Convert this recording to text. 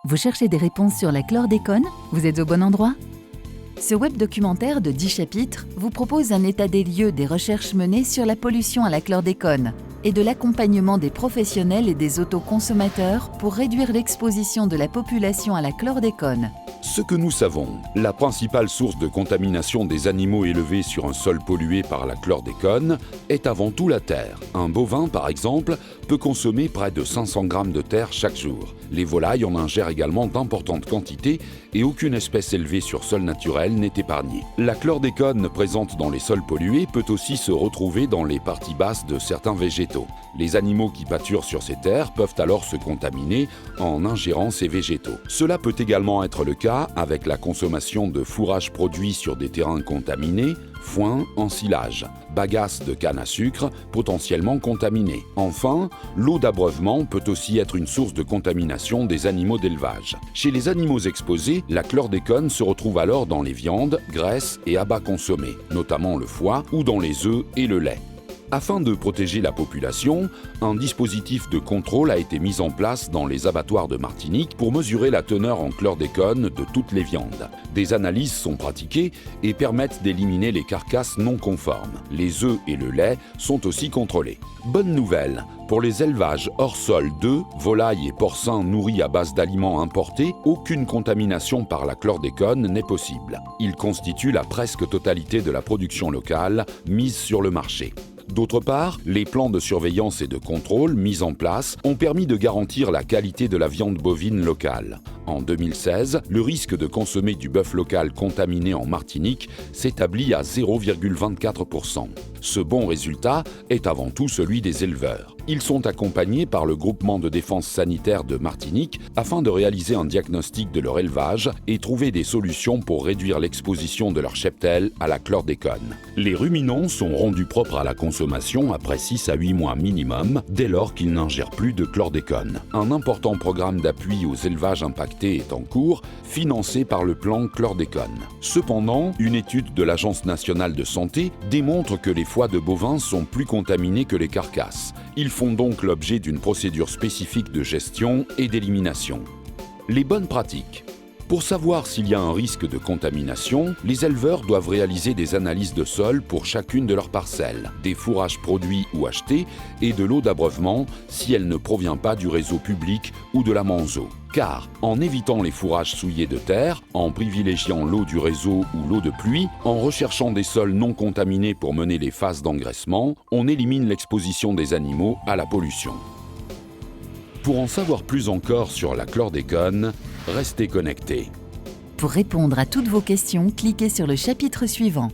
Vous cherchez des réponses sur la chlordécone? Vous êtes au bon endroit? Ce web documentaire de 10 chapitres vous propose un état des lieux des recherches menées sur la pollution à la chlordécone et de l'accompagnement des professionnels et des autoconsommateurs pour réduire l'exposition de la population à la chlordécone. Ce que nous savons, la principale source de contamination des animaux élevés sur un sol pollué par la chlordécone est avant tout la terre. Un bovin, par exemple, peut consommer près de 500 grammes de terre chaque jour. Les volailles en ingèrent également d'importantes quantités et aucune espèce élevée sur sol naturel n'est épargnée. La chlordécone présente dans les sols pollués peut aussi se retrouver dans les parties basses de certains végétaux. Les animaux qui pâturent sur ces terres peuvent alors se contaminer en ingérant ces végétaux. Cela peut également être le cas avec la consommation de fourrage produit sur des terrains contaminés, foin, ensilage, bagasse de canne à sucre potentiellement contaminée. Enfin, l'eau d'abreuvement peut aussi être une source de contamination des animaux d'élevage. Chez les animaux exposés, la chlordécone se retrouve alors dans les viandes, graisses et abats consommés, notamment le foie ou dans les œufs et le lait. Afin de protéger la population, un dispositif de contrôle a été mis en place dans les abattoirs de Martinique pour mesurer la teneur en chlordécone de toutes les viandes. Des analyses sont pratiquées et permettent d'éliminer les carcasses non conformes. Les œufs et le lait sont aussi contrôlés. Bonne nouvelle, pour les élevages hors sol d'œufs, volailles et porcins nourris à base d'aliments importés, aucune contamination par la chlordécone n'est possible. Ils constituent la presque totalité de la production locale mise sur le marché. D'autre part, les plans de surveillance et de contrôle mis en place ont permis de garantir la qualité de la viande bovine locale. En 2016, le risque de consommer du bœuf local contaminé en Martinique s'établit à 0,24%. Ce bon résultat est avant tout celui des éleveurs. Ils sont accompagnés par le groupement de défense sanitaire de Martinique afin de réaliser un diagnostic de leur élevage et trouver des solutions pour réduire l'exposition de leur cheptel à la chlordécone. Les ruminants sont rendus propres à la consommation après 6 à 8 mois minimum, dès lors qu'ils n'ingèrent plus de chlordécone. Un important programme d'appui aux élevages impactés est en cours, financé par le plan chlordécone. Cependant, une étude de l'Agence nationale de santé démontre que les foies de bovins sont plus contaminés que les carcasses. Ils font donc l'objet d'une procédure spécifique de gestion et d'élimination. Les bonnes pratiques. Pour savoir s'il y a un risque de contamination, les éleveurs doivent réaliser des analyses de sol pour chacune de leurs parcelles, des fourrages produits ou achetés et de l'eau d'abreuvement si elle ne provient pas du réseau public ou de la Manzo. Car, en évitant les fourrages souillés de terre, en privilégiant l'eau du réseau ou l'eau de pluie, en recherchant des sols non contaminés pour mener les phases d'engraissement, on élimine l'exposition des animaux à la pollution. Pour en savoir plus encore sur la chlordécone, restez connectés. Pour répondre à toutes vos questions, cliquez sur le chapitre suivant.